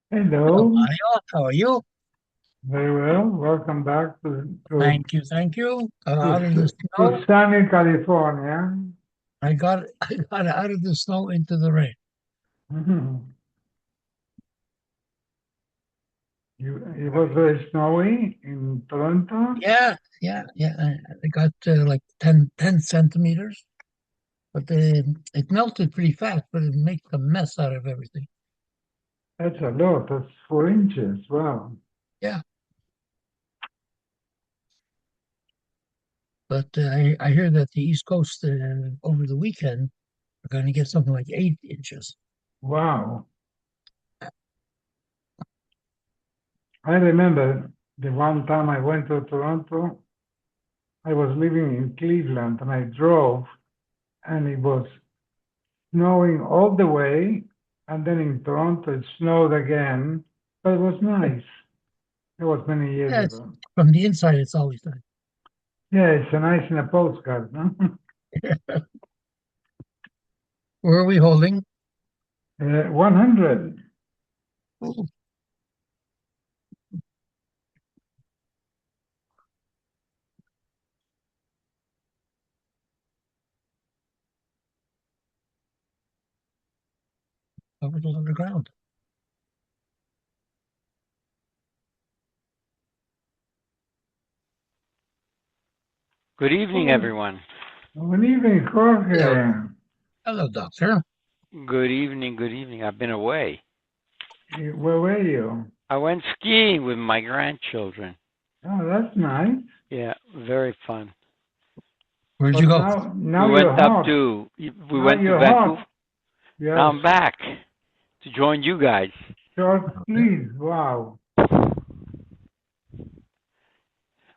Hello, Hello, Mario. How are you? very well. Welcome back Thank you, thank you. Got to, out of the to snow. sunny California. I got out of the snow into the rain. It was very snowy in Toronto. Yeah. I got like 10 centimeters, but it melted pretty fast, but it makes a mess out of everything. That's a lot. That's 4 inches. Wow. Yeah, but I hear that the East Coast over the weekend are going to get something like 8 inches. Wow. I remember the one time I went to Toronto. I was living in Cleveland and I drove and it was snowing all the way. And then in Toronto, it snowed again. But it was nice. It was many years Yeah, it's, ago. from the inside, it's always nice. Yeah, it's a nice in a postcard, no? Where are we holding? 100. Oh, covered underground. Good evening, Oh, everyone. good evening, Hello, Jorge. hello, doctor. Good evening, good evening. I've been away. Where were you? I went skiing with my grandchildren. Oh, that's nice. Yeah, very fun. Where'd you But go? now We you're went up hot. to we Now went to you're Vancouver. hot. Now Yes. I'm back to join you guys. George, Okay. please. Wow.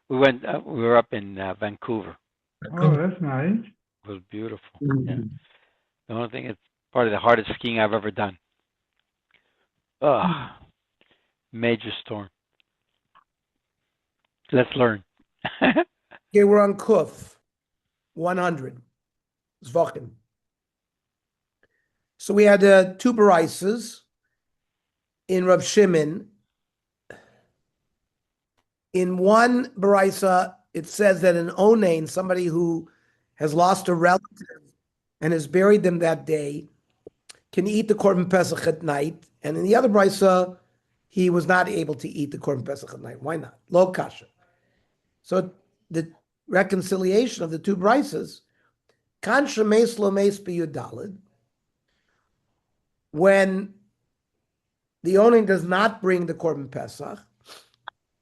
We were up in Vancouver. Oh, Vancouver. that's nice. It was beautiful. Yeah. Mm. The only thing it's probably the hardest skiing I've ever done. Ugh, major storm. Let's learn. Okay, we're on Kuf, 100. Zvachim. So we had two barises in Rav Shimon. In one barisa, it says that an onain, somebody who has lost a relative and has buried them that day, can eat the korban pesach at night. And in the other barisa, he was not able to eat the korban pesach at night. Why not? Lo kasha. So the reconciliation of the two brisas, kan shemes lo mes biyudalid, when the owning does not bring the korban pesach,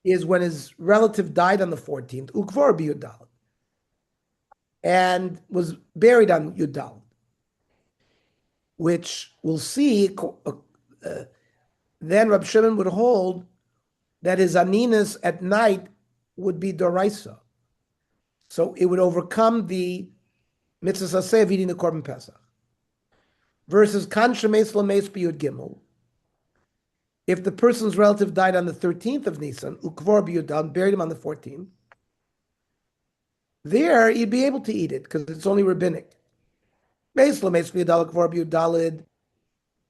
is when his relative died on the 14th, ukvar biyudalid, and was buried on Yudal, which we'll see. Then Rab Shimon would hold that his aninus at night would be doraisa, so it would overcome the mitzvah saseh of eating the korban pesach. Versus kan shemes lames biyud gimel, if the person's relative died on the 13th of Nisan, ukvar biyudal, buried him on the 14th, there you'd be able to eat it because it's only rabbinic. Meis lames biyudal ukvar biyudalid,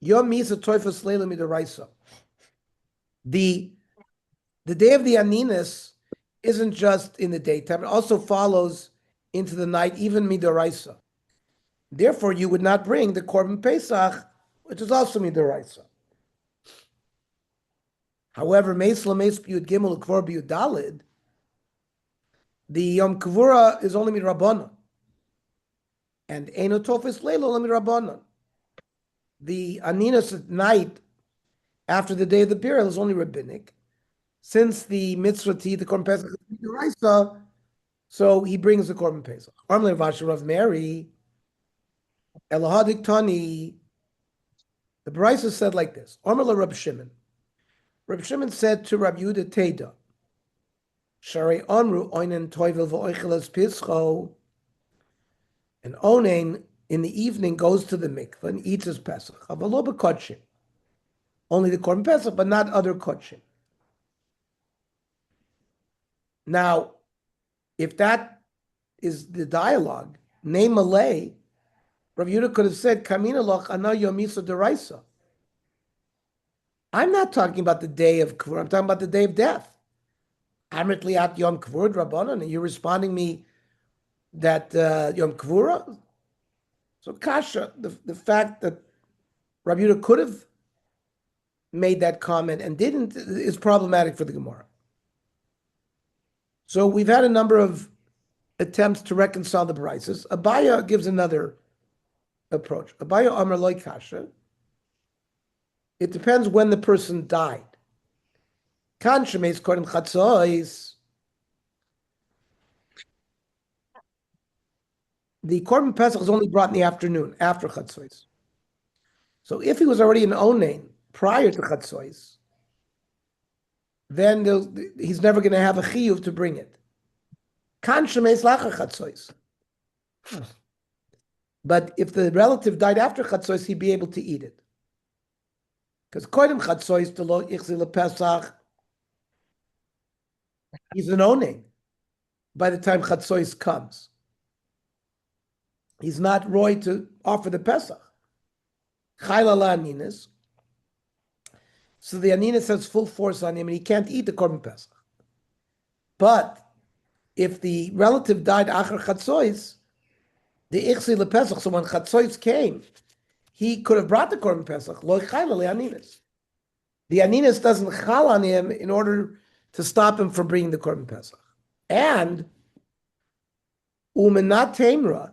yom misa toifas leila midaraisa. The the day of the Aninus isn't just in the daytime; it also follows into the night, even midaraisa. Therefore, you would not bring the korban pesach, which is also midaraisa. However, meis lameis biyud gimel ukvar biyud dalid, the Yom Kavura is only midrabanan, and eno tofes leila only midrabanan. The Aninus at night after the day of the burial is only rabbinic. Since the mitzvah to eat the korban pesach is midaraisa, so he brings the korban pesach. Armle Vasher of Mary, Elahadik Tani. The Brisa said like this: Armle Rab Shimon. Rab Shimon said to Rab Yehuda Teda, Shari Amru Oinen Toivel v'Oicheles Pischo. And Onen in the evening goes to the mikveh and eats his pesach. Avalo b'kodshim. Only the korban pesach, but not other kodshim. Now, if that is the dialogue, name Malay, Rav Yehuda could have said, Kamina loch ana yomisa deraisa. I'm not talking about the day of Kavur. I'm talking about the day of death. Amrit liat Yom Kavur Rabbanan, and you're responding me that Yom Kavura. So Kasha, the fact that Rabbi Yehuda could have made that comment and didn't is problematic for the Gemara. So we've had a number of attempts to reconcile the brises. Abaya gives another approach. Abaya Amar Loi Kasha. It depends when the person died. Kan shemeis kodem chatzois. The Korban Pesach is only brought in the afternoon, after Chatzos. So if he was already an Onain prior to Chatzos, then he's never going to have a chiyuv to bring it. Kan shemeis lacher Chatzos. But if the relative died after Chatzos, he'd be able to eat it. Because Kodem Chatzos, the lo ichzi Pesach, he's an Onain by the time Chatzos comes. He's not roy to offer the Pesach. Chayla la aninas. So the aninas has full force on him and he can't eat the Korban Pesach. But if the relative died Achar Chatzois, the Ichsi le Pesach, so when Chatzois came, he could have brought the Korban Pesach. Lo chayla le aninas. The aninas doesn't chal on him in order to stop him from bringing the Korban Pesach. And umenat temra,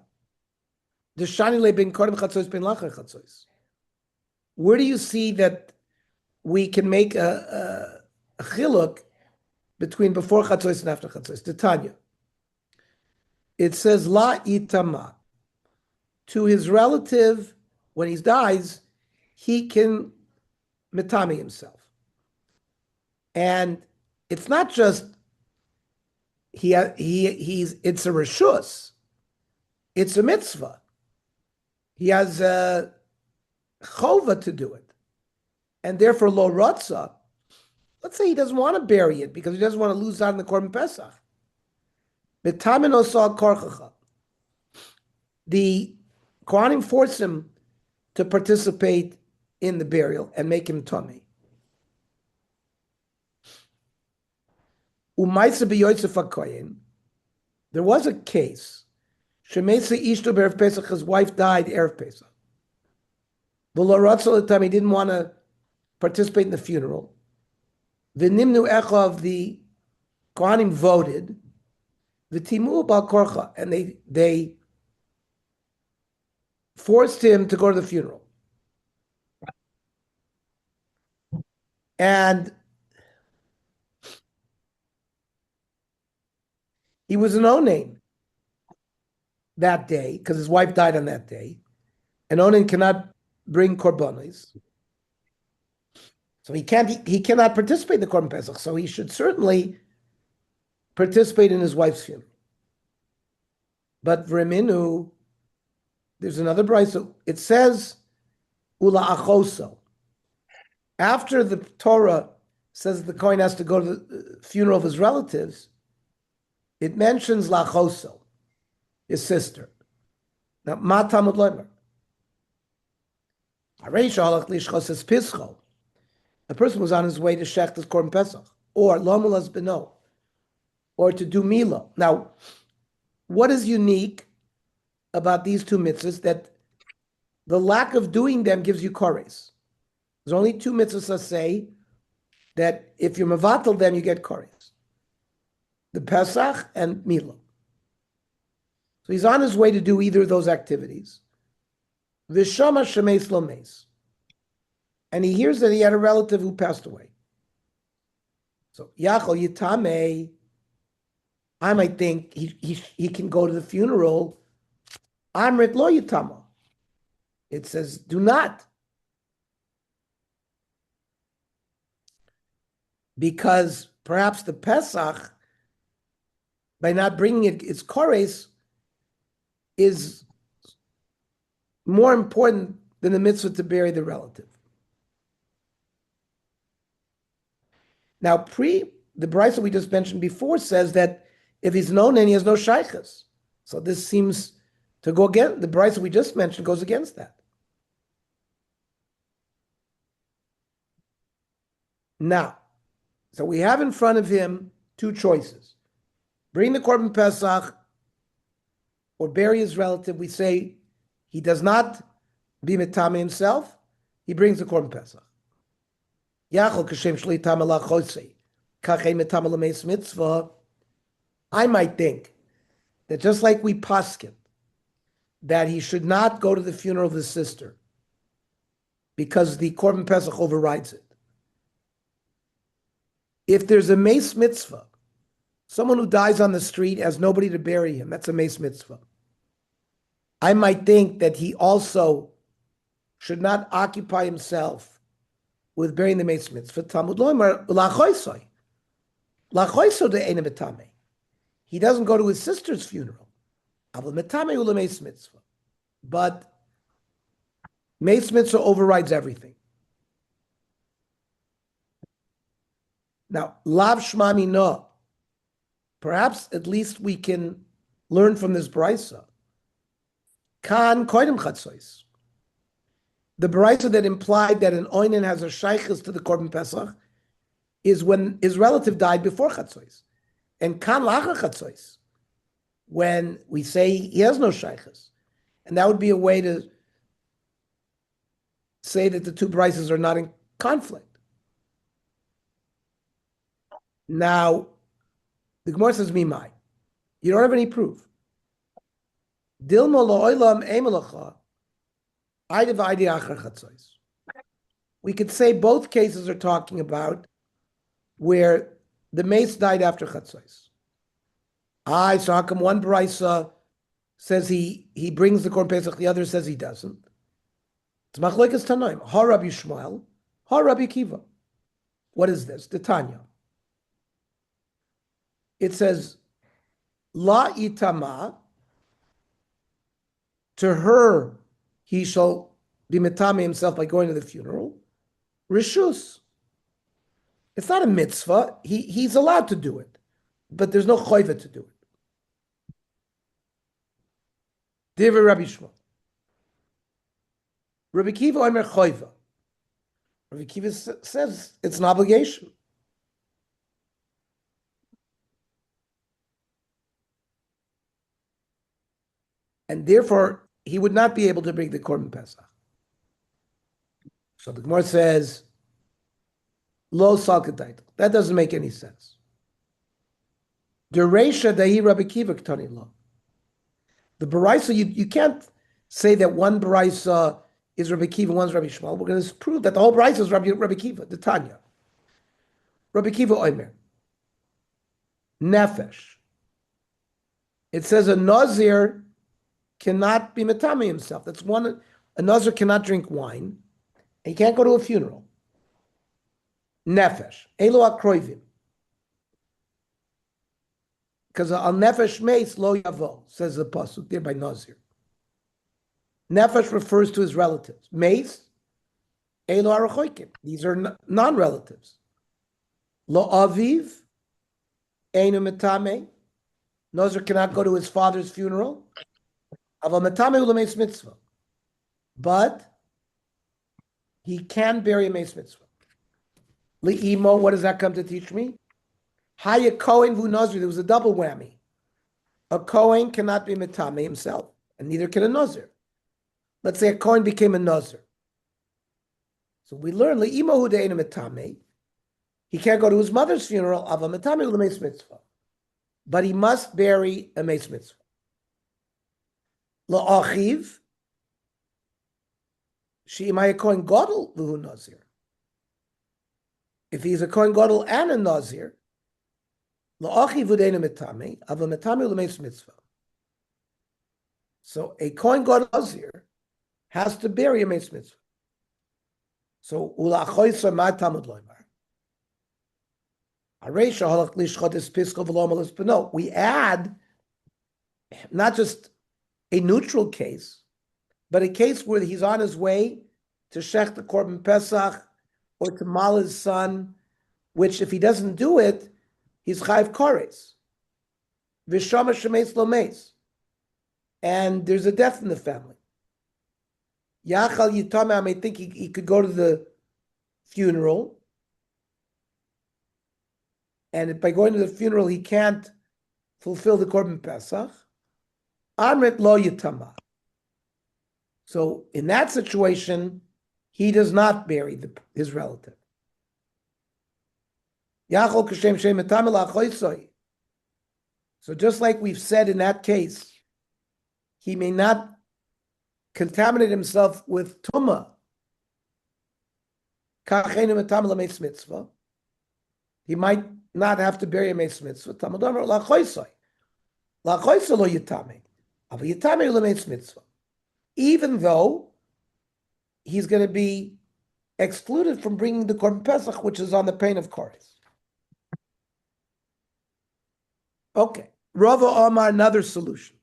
the shani le ben Korban Chatzois ben lachar Chatzois. Where do you see that we can make a chiluk between before Chatzos and after Chatzos? The Tanya. It says, La itama. To his relative, when he dies, he can mitami himself. And it's not just it's a reshus. It's a mitzvah. He has a chova to do it. And therefore, lo ratza, let's say he doesn't want to bury it because he doesn't want to lose out on the Korban Pesach. B'tamin osal korchacha. The Kohanim force him to participate in the burial and make him tummy. Umaisa b'yotzef hakoyin. There was a case. Shemesa ishto b'erev Pesach. His wife died erev Pesach. V'lo ratza l'tam. He didn't want to participate in the funeral. The Nimnu Echav, the Kohanim voted, the Timu Bal Korcha, and they forced him to go to the funeral. And he was an Onain that day, because his wife died on that day. An Onain cannot bring korbanos. So he cannot participate in the Korban Pesach. So he should certainly participate in his wife's funeral. But V'reminu, there's another brayso. It says Ula Achoso. After the Torah says the Kohen has to go to the funeral of his relatives, it mentions Lachoso, his sister. Now, Ma Talmud Loimer. Areish Halach Lishchos Pischo. A person was on his way to Shech his Korban Pesach, or Lomulas Beno, or to do Mila. Now, what is unique about these two mitzvahs? That the lack of doing them gives you kores. There's only two mitzvahs that say that if you mavatal them, you get kores. The Pesach and Mila. So he's on his way to do either of those activities. V'shama shemeis lo meis. And he hears that he had a relative who passed away. So, Yachol Yitame, I might think he can go to the funeral. Amrit lo Yitama. It says, do not. Because perhaps the Pesach, by not bringing its kores, is more important than the mitzvah to bury the relative. Now, the brayso we just mentioned before says that if he's known and he has no shaykhs, so this seems to go against the brayso we just mentioned goes against that. Now, so we have in front of him two choices. Bring the Korban Pesach or bury his relative. We say he does not be metame himself. He brings the Korban Pesach. I might think that just like we paskin, that he should not go to the funeral of his sister because the Korban Pesach overrides it. If there's a mace mitzvah, someone who dies on the street has nobody to bury him, that's a mace mitzvah. I might think that he also should not occupy himself with burying the mace mitzvah. Talmud loymer lachoisoi. Lachoiso de ene metame. He doesn't go to his sister's funeral. Avol metame ula mace mitzvah. But mace mitzvah overrides everything. Now, lav shmami no. Perhaps at least we can learn from this brisa. Kan koidem chatzois. The brisa that implied that an oinen has a shaykhis to the Korban Pesach is when his relative died before chatzois. And kan lacha chatzois, when we say he has no shaykhis. And that would be a way to say that the two brises are not in conflict. Now, the Gemara says, Mimai. You don't have any proof. Dilma lo'olam emelacha, ayde v'ayde achar chatzois. We could say both cases are talking about where the mace died after chatzois. So how come one brisa says he brings the Korban Pesach, the other says he doesn't? It's machlokes tanoim. Ha Rabbi Shmuel, ha Rabbi Kiva. What is this? The Tanya. It says, La itama, to her he shall be metame himself by going to the funeral. Rishus. It's not a mitzvah. He's allowed to do it, but there's no choiva to do it. Divrei Rabbi Shmuel. Rabbi Kiva omer choiva. Rabbi Kiva says it's an obligation. And therefore, he would not be able to bring the Korban Pesach. So the Gemara says, Lo salkatayt. That doesn't make any sense. Dereisha dahi Rabbi Kiva ktani lo. The Baraisa, you can't say that one Baraisa is Rabbi Kiva, one's Rabbi Shmuel. We're going to prove that the whole Baraisa is Rabbi Kiva, the Tanya. Rabbi Kiva oimer. Nefesh. It says a Nazir cannot be metame himself. That's one. A nazir cannot drink wine. He can't go to a funeral. Nefesh. Elo akroivim. Because al nefesh meis lo yavo, says the pasuk there by Nazir. Nefesh refers to his relatives. Meis, elo arachoikim. These are non-relatives. Lo aviv, einu metame. Nazir cannot go to his father's funeral. But he can bury a mace mitzvah. Li'imo, what does that come to teach me? Haya Kohen vu Nazir, there was a double whammy. A Kohen cannot be metame himself, and neither can a Nazir. Let's say a Kohen became a Nazir. So we learn Li'imo hu de'ena metame. He can't go to his mother's funeral of a metame u'lemeis mitzvah, but he must bury a mace mitzvah. La'achiv, she'imay Kohen Gadol v'hu Nazir. If he's a Kohen Gadol and a Nazir, la'achiv v'deina metame, ava metame u'lemeis mitzvah. So a Kohen Gadol Nazir has to bury a mace mitzvah. So ula'achoysa ma tamud loymar. Areisha halach lishchot es pisko v'lo malos b'no. We add not just a neutral case, but a case where he's on his way to shech the Korban Pesach or to mal his son, which if he doesn't do it, he's chayv kores. V'shama shemeis lo meis. And there's a death in the family. Yachal Yitame, I may think he could go to the funeral, and by going to the funeral he can't fulfill the Korban Pesach, Amrit lo yitama. So in that situation, he does not bury his relative. Yachol kashem shem etam la'achoisoi. So just like we've said in that case, he may not contaminate himself with tumah. Kachenu etam la'meis mitzvah. He might not have to bury a meis mitzvah. Talmud Omer la'achoisoi. La'achoisoi lo yitame. Aval yitame la'meis mitzvah. Even though he's going to be excluded from bringing the Korban Pesach, which is on the pain of Koris. Okay. Rava Omar, another solution.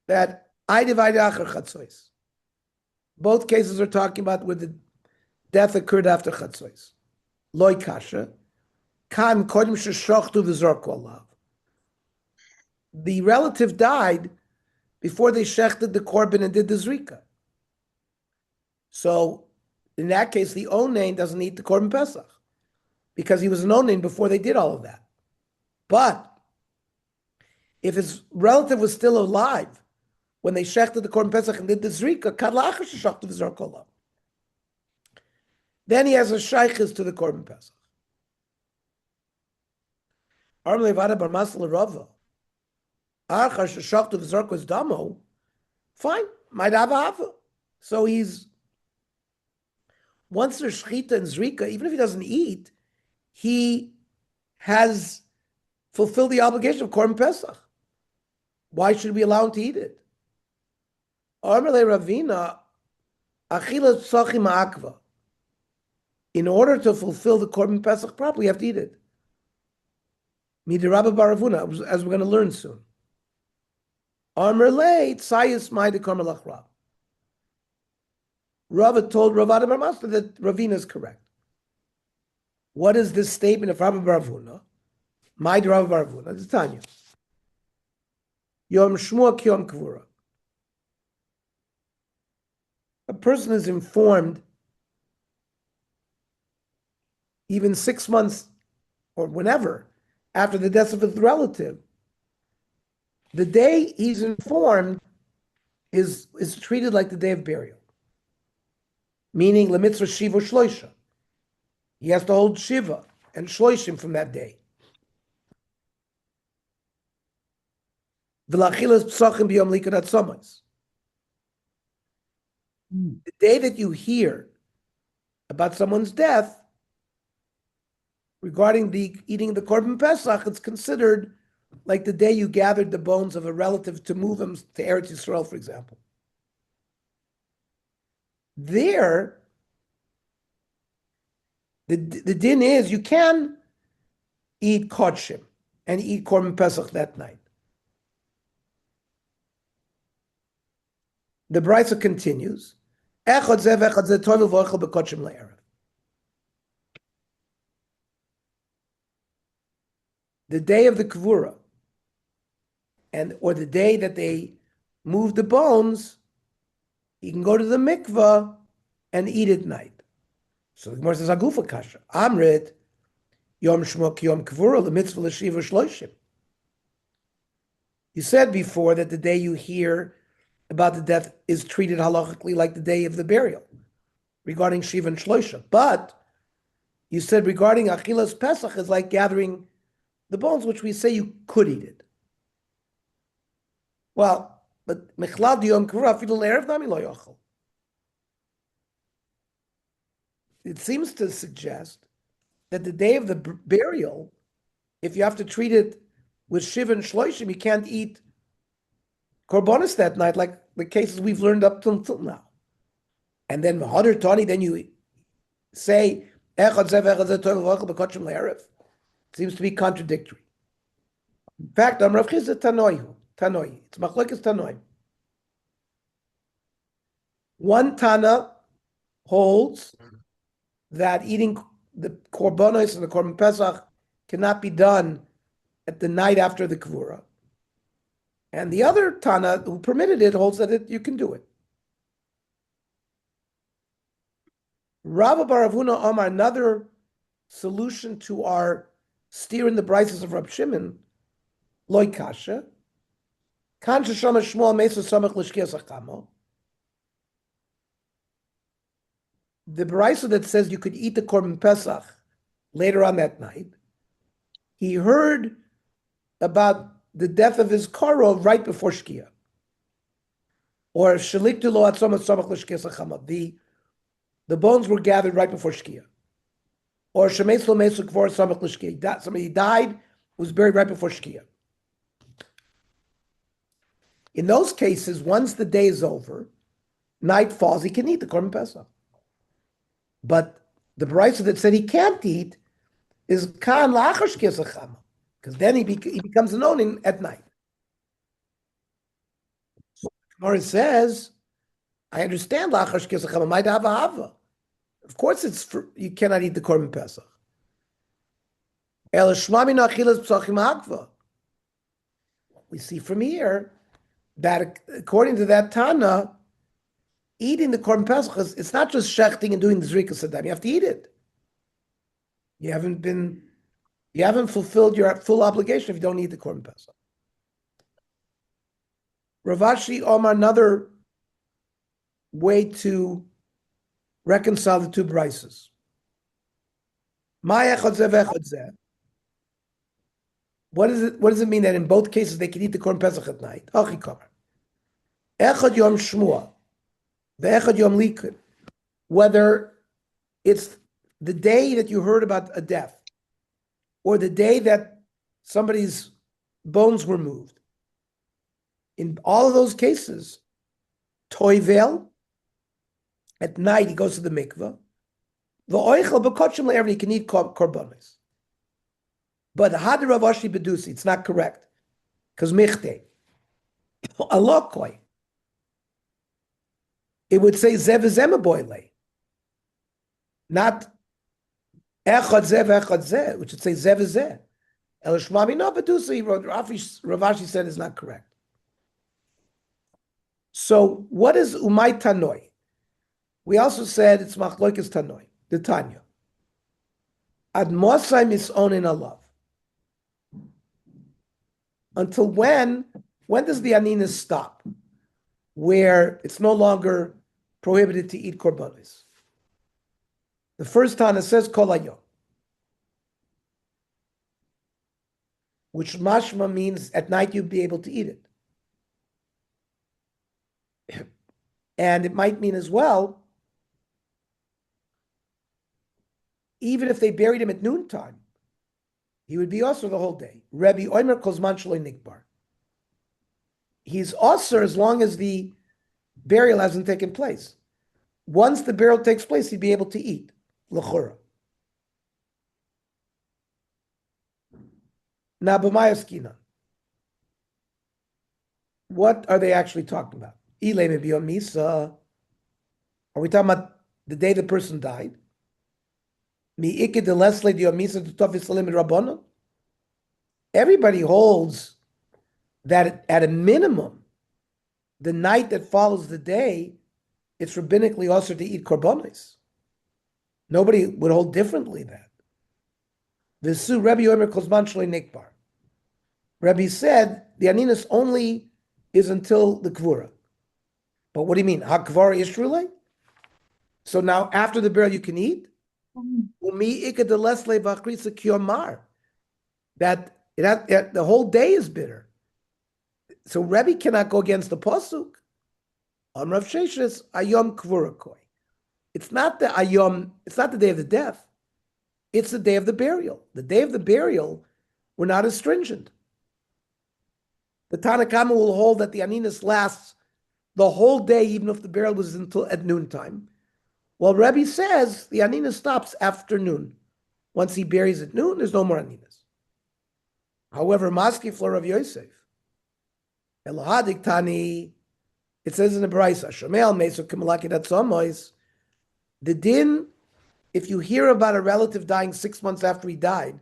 That I divide Acher Chatzos. Both cases are talking about where the death occurred after Chatzos. Loi Kasha. Kan Kodim Sheshachtu V'Zorku Alav. The relative died before they shechted the korban and did the zrika. So, in that case, the onain doesn't eat the korban pesach because he was an onain before they did all of that. But if his relative was still alive when they shechted the korban pesach and did the zrika, then he has a shaykhis to the korban pesach. Fine, might have a hava. So he's, once there's shchita and zrika, even if he doesn't eat, he has fulfilled the obligation of korban pesach. Why should we allow him to eat it? Ravina, achila psachim akva. In order to fulfill the korban pesach properly, you have to eat it. Midirabba baravuna, as we're going to learn soon. Rava told Ravada Bar Masla that Ravina is correct. What is this statement of Rabbi Baravuna? My Rabbi Baravuna. It's Tanya. Yom Shmua Kiyom Kvura. A person is informed even 6 months or whenever after the death of his relative. The day he's informed is treated like the day of burial. Meaning, lemitzvah shiva shloisha. He has to hold shiva and shloishim from that day. V'lachilas psachim b'yom likanat somos. The day that you hear about someone's death, regarding the eating the korban pesach, it's considered like the day you gathered the bones of a relative to move them to Eretz Yisrael, for example. There, the din is you can eat kodshim and eat korban pesach that night. The Brisa continues. The day of the Kavura, or the day that they move the bones, you can go to the mikvah and eat at night. So the Gemara says, Agufa kasha. Amrit, Yom Shmok Yom Kavura, the mitzvah l'shiva shloishim. You said before that the day you hear about the death is treated halachically like the day of the burial, regarding Shiva and Shloisha. But you said regarding Achilas Pesach is like gathering the bones, which we say you could eat it. Well, but Mechlal Yom Kavura Afilu Erev Nami Lo Yochel. It seems to suggest that the day of the burial, if you have to treat it with Shiva and Shloishim, you can't eat korbanos that night, like the cases we've learned up till now. And then Hadar Tani, then you say Echad Zev Echad Zev Tov V'Achal B'Kotshim Le'erev. Seems to be contradictory. In fact, Rav Chizda Tanoi. It's Machlokes Tanoi. One Tana holds that eating the korbanos and the korban pesach cannot be done at the night after the kavura. And the other Tana who permitted it holds that you can do it. Rabba Baravuna Omar, another solution to our steering the brises of Rab Shimon, loy kasha. Kan sheshama Shmuel mesu samach l'shkias achamo. The brisa that says you could eat the korban pesach later on that night, he heard about the death of his karo right before shkia. Or shaliktu lo atzom samach l'shkias achamo. The bones were gathered right before shkia. Or shemes lo mesu kvar samach l'shkia. Somebody died, was buried right before shkia. In those cases, once the day is over, night falls, he can eat the korban pesach. But the brisa that said he can't eat is kan la'achar shkias hachama, because then he becomes an onin at night. So Gemara says, I understand la'achar shkias hachama, might have a hava. Of course, you cannot eat the korban pesach. El shmami nachilas psachim hakva. We see from here that according to that Tana, eating the korban pesach it's not just shechting and doing the zrikas sadam. You have to eat it. You haven't fulfilled your full obligation if you don't eat the korban pesach. Rav Ashi Omar, another way to reconcile the two brises. What does it mean that in both cases they can eat the korban pesach at night? Echad yom shmua, ve'echad yom likud. Whether it's the day that you heard about a death, or the day that somebody's bones were moved. In all of those cases, toivel, at night he goes to the mikveh. V'oichel b'kotshim le'erev, he can eat korbanos. But had Rav Ashi bedusi, it's not correct, because michte, alokoi, it would say zev zema boile, not echad zev echad zeh, which would say zev zeh. El shmami no bedusi, Rav Ashi said is not correct. So what is umay tanoi? We also said it's machloikes tanoi, the Tanya. Ad mosai misonin alav. Until when does the anina stop? Where it's no longer prohibited to eat korbanos. The first Tana says kol hayom, which mashma means at night you'd be able to eat it. And it might mean as well, even if they buried him at noontime, he would be also the whole day. Rebbe Omer Kozman Shaloi Nikbar. He's also as long as the burial hasn't taken place. Once the burial takes place, he'd be able to eat. L'chora. Now, b'mayaskina. What are they actually talking about? Ile mebiyom misa. Are we talking about the day the person died? Everybody holds that at a minimum, the night that follows the day, it's rabbinically also to eat korbanos. Nobody would hold differently that. V'su Rebbe Yomer Kozman Shloi Nikbar. Rebbe said the aninus only is until the kvura. But what do you mean? Ha-kvara Yishrulei? So now after the burial you can eat? That the whole day is bitter. So Rebbe cannot go against the pasuk. Rav Sheshes ayom kvurakoi. It's not the ayom. It's not the day of the death. It's the day of the burial. The day of the burial, we're not as stringent. The Tanna Kama will hold that the aninus lasts the whole day, even if the burial was until at noontime. Well, Rebbe says the aninus stops after noon. Once he buries at noon, there's no more aninus. However, Maski for Rav Yosef, Elohadik Tani, it says in the Brisa, Shomel Meso Kimalakidat Somois, the din, if you hear about a relative dying 6 months after he died,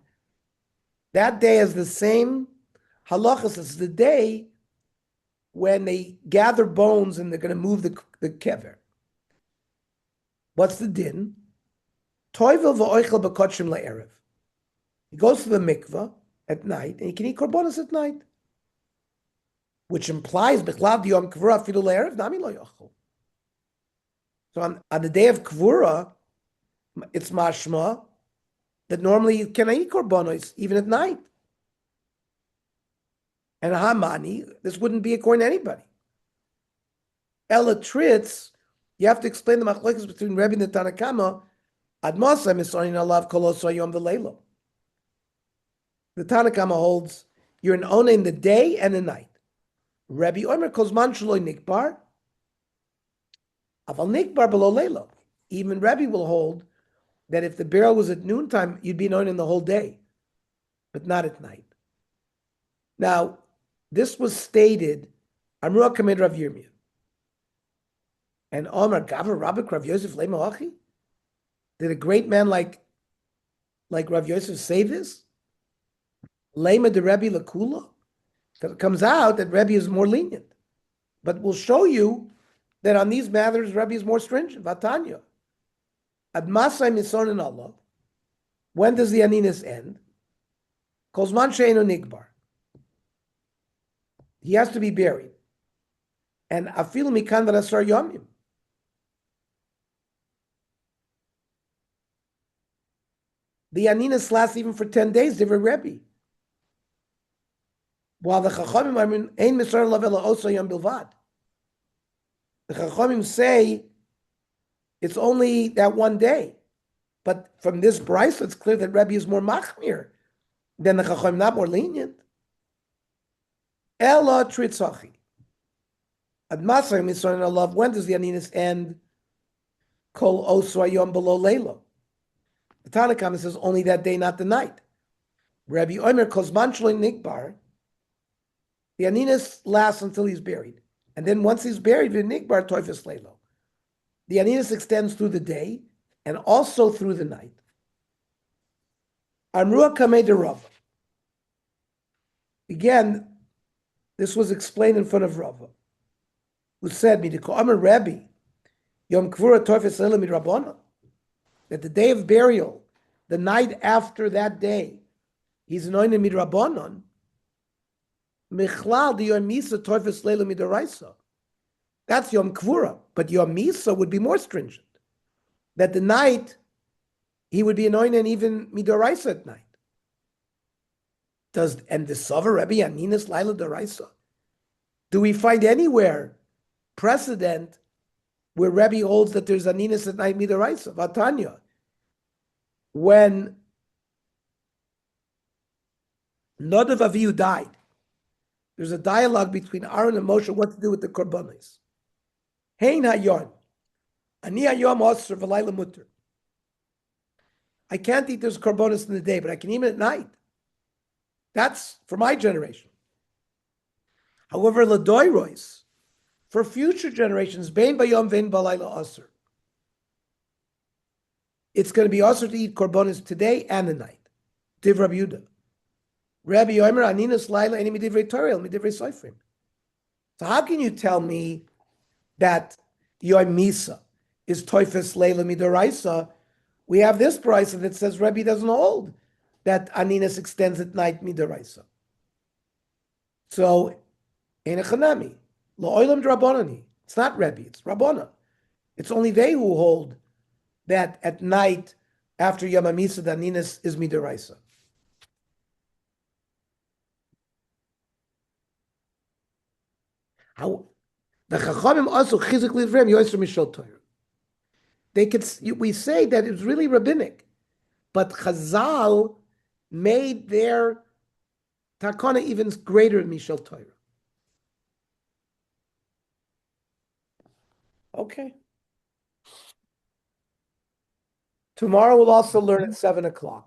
that day is the same halachas as the day when they gather bones and they're going to move the kever. What's the din? Toivel v'oichel b'kotshim le'erev. He goes to the mikveh at night, and he can eat korbanos at night, which implies bichlad yom kvura afilu le'erev nami lo yochel. So on the day of kvura, it's mashma that normally you can eat korbanos even at night. And Hamani, this wouldn't be according to anybody. Ella Tritz, you have to explain the machlokes between Rebbe and the Tanakama. Ad Mosai misorin alav koloso yom v'leilo. The Tanakama holds you're an ona in the day and the night. Rebbe Omer kozman shaloi nikbar, aval nikbar below leilo. Even Rebbe will hold that if the burial was at noontime, you'd be an ona in the whole day, but not at night. Now, this was stated, Amruah Kamed Rav Yirmiyah. And Omar Gavra Rabbik Rav Yosef Lema Achi? Did a great man like Rav Yosef say this? Lema de Rebbe Lakula? That it comes out that Rebbe is more lenient. But we'll show you that on these matters, Rebbe is more stringent. Vatanya. Ad Masai Mison in Allah. When does the Aninus end? Kozman Sheinu Nigbar. He has to be buried. And Afil Mikan Rasar Yomim. The Aninus lasts even for 10 days, Divrei Rebbe. While the Chachamim, Ein Misar Lavela Oso Yom Bilvad. The Chachamim say it's only that one day. But from this brisa, it's clear that Rebbe is more machmir than the Chachamim, not more lenient. Ella Tritzachi. Ad Masay Misar Alav, when does the Aninus end? Kol Oso Yom Below Leilo. The Tanakhama says only that day, not the night. Rabbi Omer Kozman Shloim Nikbar, the Aninus lasts until he's buried. And then once he's buried, Nikbar Toifes Leilo. The Aninus extends through the day and also through the night. Amruah Kamei de Rava. Again, this was explained in front of Rava, who said, Midiko Rabbi, Yom Kvura Toifes Leilo Midrabona. That the day of burial, the night after that day, he's anointed midrabanon. Michlal the Yom Misa Toifes Leila midaraisa. That's Yom Kvura, but Yom Misa would be more stringent. That the night he would be anointed even midaraisa at night. And the Sover Rebbe Aninus Laila daraisa? Do we find anywhere precedent where Rebbe holds that there's Aninus at night midaraisa? Vatanya. When Nadav Avihu died, there's a dialogue between Aaron and Moshe what to do with the korbanos. Hein hayom, ani hayom osir v'layla mutter. I can't eat those korbanos in the day, but I can eat them at night. That's for my generation. However, ladoirois, for future generations, bein bayom vein balayla osir. It's going to be also to eat korbanos today and the night. Div Rabbi Yehuda. Rabbi Yomer Aninus Laila Eni Midivrei Torah Midivrei Soifrim. So how can you tell me that Yom Misa is Toifes Leila Midoraisa? We have this brisa that says Rabbi doesn't hold that Aninus extends at night Midoraisa. So Ein Echanami Lo Olam Drabonani. It's not Rabbi, it's Rabbona. It's only they who hold that at night after Yom HaMisa, the Aninus is Midoraisa. How the Chachamim also chizikli vrem yoyser mishal Torah. We say that it's really rabbinic, but Chazal made their takana even greater than mishal Torah. Okay. Tomorrow we'll also learn at 7:00.